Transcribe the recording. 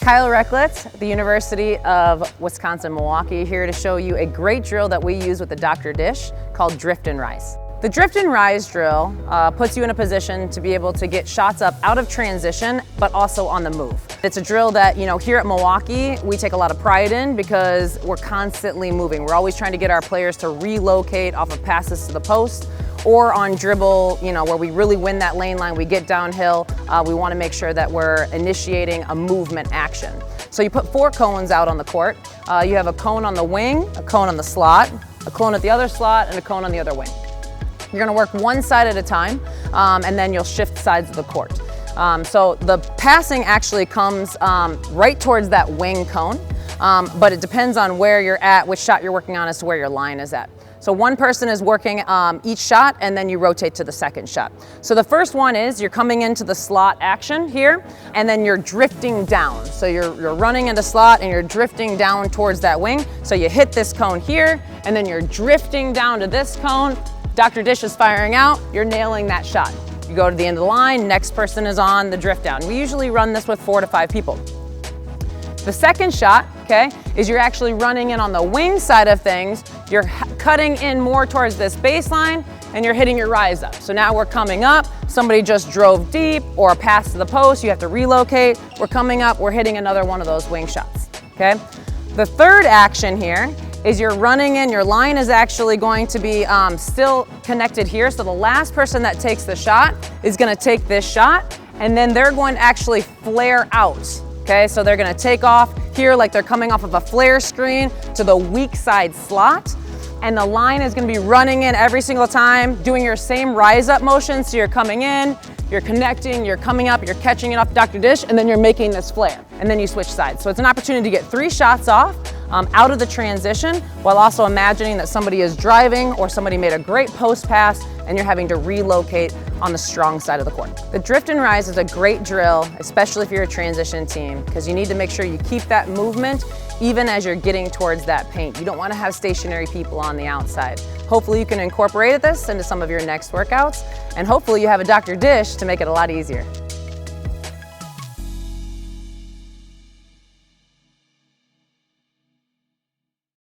Kyle Rechlicz, the University of Wisconsin-Milwaukee, here to show you a great drill that we use with the Dr. Dish called drift and rise. The drift and rise drill puts you in a position to be able to get shots up out of transition, but also on the move. It's a drill that, here at Milwaukee, we take a lot of pride in because we're constantly moving. We're always trying to get our players to relocate off of passes to the post, or on dribble, where we really win that lane line, we get downhill, we want to make sure that we're initiating a movement action. So you put 4 cones out on the court. You have a cone on the wing, a cone on the slot, a cone at the other slot, and a cone on the other wing. You're going to work one side at a time, and then you'll shift sides of the court. So the passing actually comes right towards that wing cone, but it depends on where you're at, which shot you're working on as to where your line is at. So one person is working each shot, and then you rotate to the second shot. So the first one is you're coming into the slot action here, and then you're drifting down. So you're running into slot and you're drifting down towards that wing. So you hit this cone here, and then you're drifting down to this cone. Dr. Dish is firing out, you're nailing that shot. You go to the end of the line, next person is on the drift down. We usually run this with 4 to 5 people. The second shot, is you're actually running in on the wing side of things. You're cutting in more towards this baseline and you're hitting your rise up. So now we're coming up, somebody just drove deep or a pass to the post, you have to relocate. We're coming up, we're hitting another one of those wing shots, The third action here is you're running in, your line is actually going to be still connected here. So the last person that takes the shot is gonna take this shot and then they're going to actually flare out. So they're gonna take off here like they're coming off of a flare screen to the weak side slot. And the line is gonna be running in every single time, doing your same rise up motion. So you're coming in, you're connecting, you're coming up, you're catching it off Dr. Dish, and then you're making this flare. And then you switch sides. So it's an opportunity to get 3 shots off out of the transition, while also imagining that somebody is driving or somebody made a great post pass and you're having to relocate on the strong side of the court. The drift and rise is a great drill, especially if you're a transition team, because you need to make sure you keep that movement even as you're getting towards that paint. You don't want to have stationary people on the outside. Hopefully you can incorporate this into some of your next workouts, and hopefully you have a Dr. Dish to make it a lot easier.